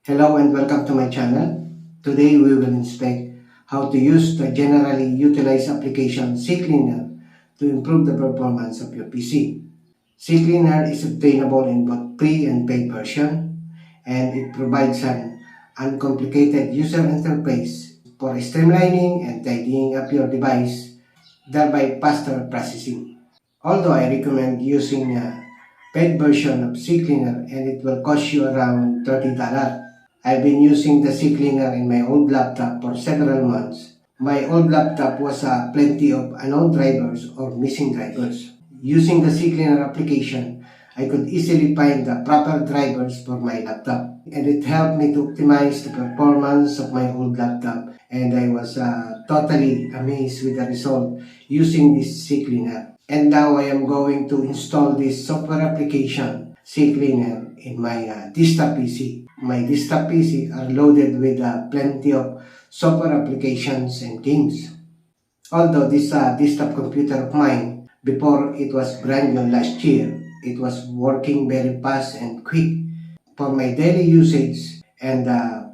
Hello and welcome to my channel. Today we will inspect how to use the generally utilized application CCleaner to improve the performance of your PC. CCleaner is obtainable in both free and paid version, and it provides an uncomplicated user interface for streamlining and tidying up your device, thereby faster processing. Although I recommend using a paid version of CCleaner and it will cost you around $30. I've been using the CCleaner in my old laptop for several months. My old laptop was plenty of unknown drivers or missing drivers. Using the CCleaner application, I could easily find the proper drivers for my laptop, and it helped me to optimize the performance of my old laptop, and I was totally amazed with the result using this CCleaner. And now I am going to install this software application, CCleaner, in my desktop PC. My desktop PC are loaded with plenty of software applications and games. Although this desktop computer of mine, before it was brand new last year, it was working very fast and quick for my daily usage, and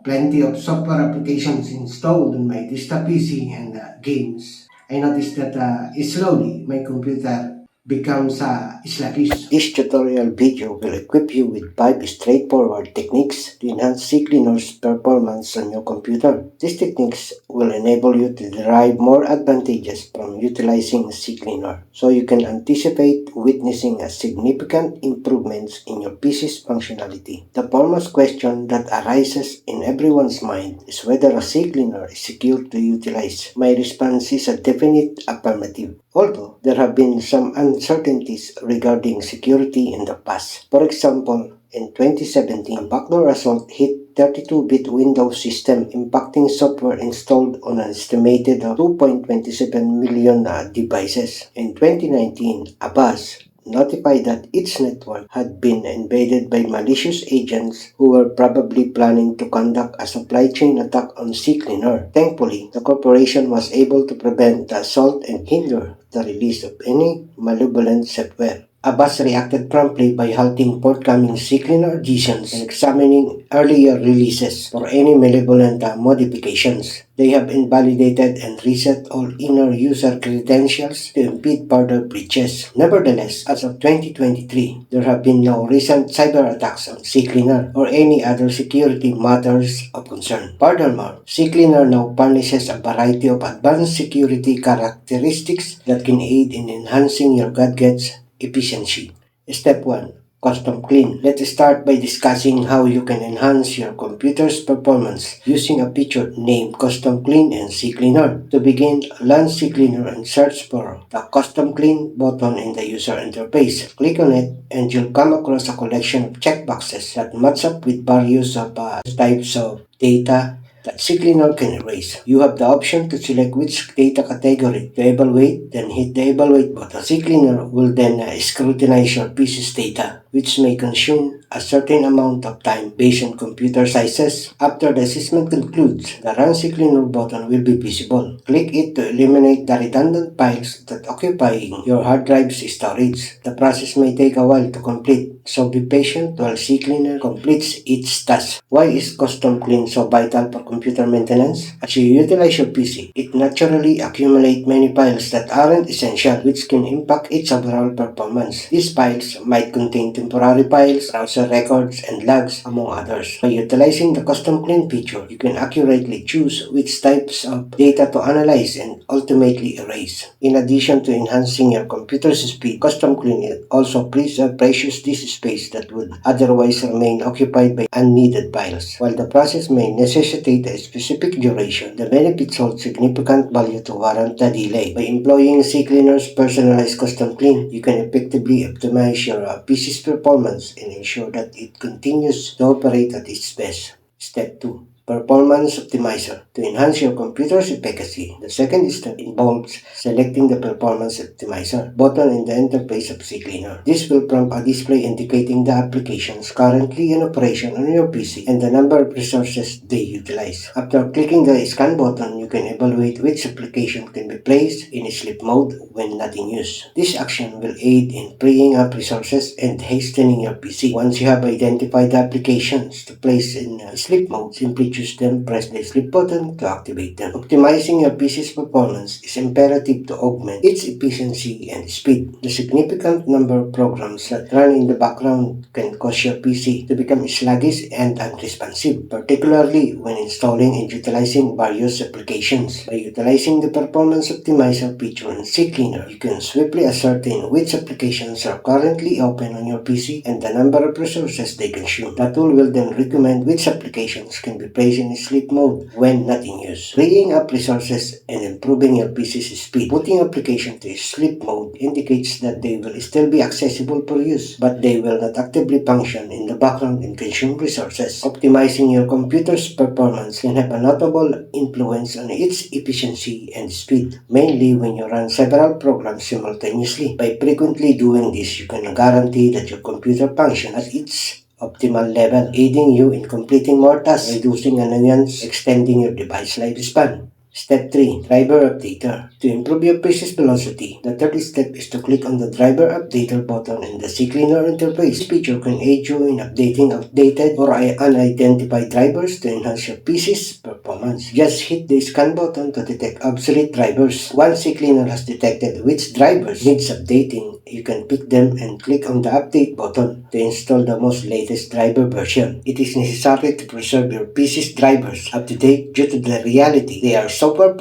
plenty of software applications installed on my desktop PC and games. I noticed that slowly my computer becomes sluggish. This tutorial video will equip you with 5 straightforward techniques to enhance CCleaner's performance on your computer. These techniques will enable you to derive more advantages from utilizing CCleaner, so you can anticipate witnessing a significant improvements in your PC's functionality. The foremost question that arises in everyone's mind is whether a CCleaner is secure to utilize. My response is a definite affirmative, although there have been some uncertainties regarding security in the past. For example, in 2017, a backdoor assault hit 32-bit Windows system, impacting software installed on an estimated 2.27 million devices. In 2019, a bus notified that its network had been invaded by malicious agents who were probably planning to conduct a supply chain attack on CCleaner. Thankfully, the corporation was able to prevent the assault and hinder the release of any malevolent software. Abbas reacted promptly by halting forthcoming CCleaner additions and examining earlier releases for any malevolent modifications. They have invalidated and reset all inner user credentials to impede further breaches. Nevertheless, as of 2023, there have been no recent cyber attacks on CCleaner or any other security matters of concern. Furthermore, CCleaner now furnishes a variety of advanced security characteristics that can aid in enhancing your gadget's efficiency. Step 1. Custom Clean. Let's start by discussing how you can enhance your computer's performance using a feature named Custom Clean and CCleaner. To begin, launch CCleaner and search for the Custom Clean button in the user interface. Click on it and you'll come across a collection of checkboxes that match up with various types of data that CCleaner can erase. You have the option to select which data category to evaluate, then hit the evaluate button. CCleaner will then scrutinize your PC's data, which may consume a certain amount of time based on computer sizes. After the assessment concludes, the Run CCleaner button will be visible. Click it to eliminate the redundant files that occupying your hard drive's storage. The process may take a while to complete, so be patient while CCleaner completes its task. Why is Custom Clean so vital for computer maintenance? As you utilize your PC, it naturally accumulates many files that aren't essential, which can impact its overall performance. These files might contain temporary files, browser records, and logs, among others. By utilizing the Custom Clean feature, you can accurately choose which types of data to analyze and ultimately erase. In addition to enhancing your computer's speed, Custom Clean also preserves precious disk space that would otherwise remain occupied by unneeded files. While the process may necessitate a specific duration, the benefits hold significant value to warrant the delay. By employing CCleaner's personalized Custom Clean, you can effectively optimize your PC's performance and ensure that it continues to operate at its best. Step 2. Performance Optimizer to enhance your computer's efficacy. The second step involves selecting the Performance Optimizer button in the interface of CCleaner. This will prompt a display indicating the applications currently in operation on your PC and the number of resources they utilize. After clicking the Scan button, you can evaluate which application can be placed in sleep mode when not in use. This action will aid in freeing up resources and hastening your PC. Once you have identified the applications to place in sleep mode, simply choose them, press the sleep button to activate them. Optimizing your PC's performance is imperative to augment its efficiency and speed. The significant number of programs that run in the background can cause your PC to become sluggish and unresponsive, particularly when installing and utilizing various applications. By utilizing the Performance Optimizer feature in CCleaner, you can swiftly ascertain which applications are currently open on your PC and the number of resources they consume. The tool will then recommend which applications can be placed in sleep mode when not in use, freeing up resources and improving your PC's speed. Putting application to sleep mode indicates that they will still be accessible for use, but they will not actively function in the background and consume resources. Optimizing your computer's performance can have a notable influence on its efficiency and speed, mainly when you run several programs simultaneously. By frequently doing this, you can guarantee that your computer functions at its optimal level, aiding you in completing more tasks, reducing annoyance, extending your device lifespan. Step 3. Driver Updater. To improve your PC's velocity, the third step is to click on the Driver Updater button in the CCleaner interface. This feature can aid you in updating outdated or unidentified drivers to enhance your PC's performance. Just hit the Scan button to detect obsolete drivers. Once CCleaner has detected which drivers needs updating, you can pick them and click on the Update button to install the most latest driver version. It is necessary to preserve your PC's drivers up to date due to the reality they are software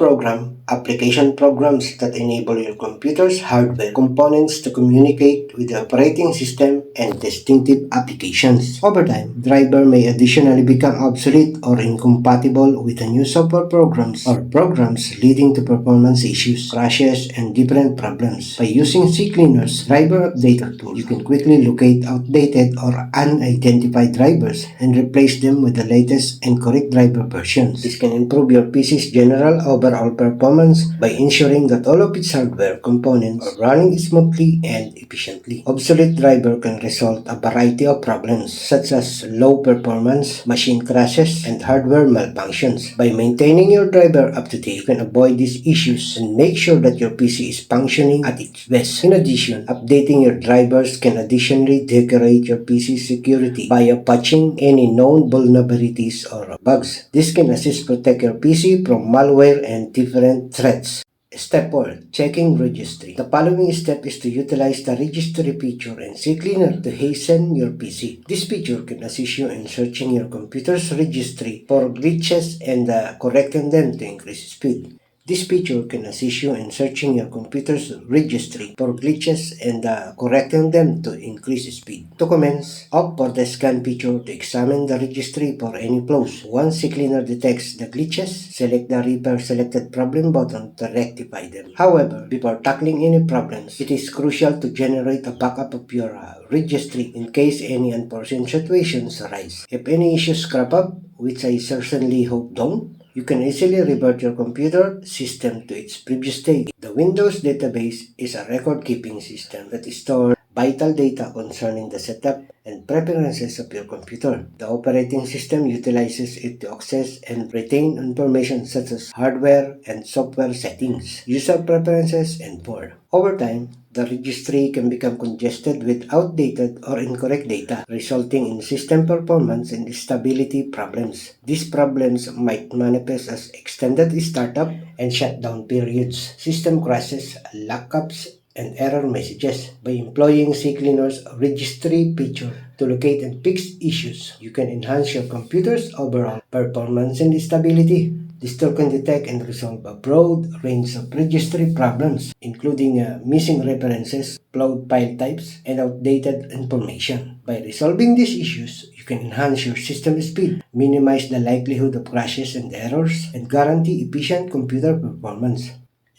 application programs that enable your computer's hardware components to communicate with the operating system and distinctive applications. Over time, driver may additionally become obsolete or incompatible with the new software programs or programs leading to performance issues, crashes, and different problems. By using CCleaner's Driver Updater tool, you can quickly locate outdated or unidentified drivers and replace them with the latest and correct driver versions. This can improve your PC's general overall performance by ensuring that all of its hardware components are running smoothly and efficiently. Obsolete driver can result a variety of problems such as low performance, machine crashes, and hardware malfunctions. By maintaining your driver up to date, you can avoid these issues and make sure that your PC is functioning at its best. In addition, updating your drivers can additionally decorate your PC's security by patching any known vulnerabilities or bugs. This can assist protect your PC from malware and different threats. Step 4. Checking Registry. The following step is to utilize the Registry feature in CCleaner to hasten your PC. This feature can assist you in searching your computer's registry for glitches and correcting them to increase speed. This feature can assist you in searching your computer's registry for glitches and correcting them to increase speed. To commence, opt for the Scan feature to examine the registry for any flaws. Once CCleaner detects the glitches, select the Repair Selected Problem button to rectify them. However, before tackling any problems, it is crucial to generate a backup of your registry in case any unforeseen situations arise. If any issues crop up, which I certainly hope don't, you can easily revert your computer system to its previous state. The Windows database is a record-keeping system that stores vital data concerning the setup and preferences of your computer. The operating system utilizes it to access and retain information such as hardware and software settings, user preferences, and more. Over time, the registry can become congested with outdated or incorrect data, resulting in system performance and stability problems. These problems might manifest as extended startup and shutdown periods, system crashes, lockups, and error messages. By employing CCleaner's registry feature to locate and fix issues, you can enhance your computer's overall performance and stability. This tool can detect and resolve a broad range of registry problems, including missing references, flawed file types, and outdated information. By resolving these issues, you can enhance your system speed, minimize the likelihood of crashes and errors, and guarantee efficient computer performance.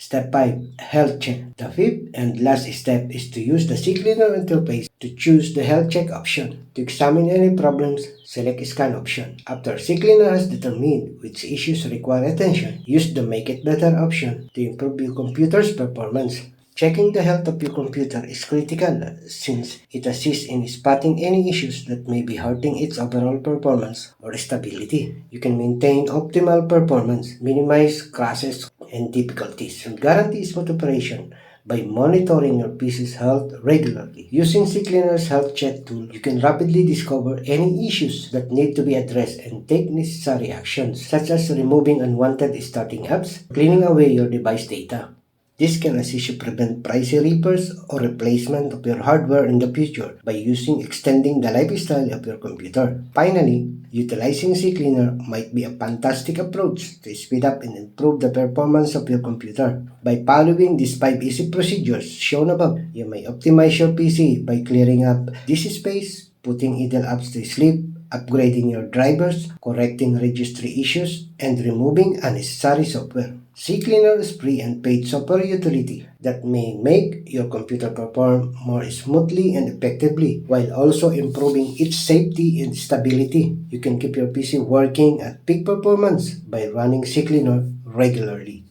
Step 5. Health check. The fifth and last step is to use the CCleaner interface to choose the health check option. To examine any problems, select Scan option. After CCleaner has determined which issues require attention, use the Make It Better option to improve your computer's performance. Checking the health of your computer is critical since it assists in spotting any issues that may be hurting its overall performance or stability. You can maintain optimal performance, minimize crashes and difficulties, and guarantee smooth operation by monitoring your PC's health regularly. Using CCleaner's health check tool, you can rapidly discover any issues that need to be addressed and take necessary actions, such as removing unwanted starting apps, cleaning away your device data. This can assist you prevent pricey repairs or replacement of your hardware in the future by extending the lifestyle of your computer. Finally, utilizing CCleaner might be a fantastic approach to speed up and improve the performance of your computer. By following these 5 easy procedures shown above, you may optimize your PC by clearing up disk space, putting idle apps to sleep, upgrading your drivers, correcting registry issues, and removing unnecessary software. CCleaner is free and paid software utility that may make your computer perform more smoothly and effectively while also improving its safety and stability. You can keep your PC working at peak performance by running CCleaner regularly.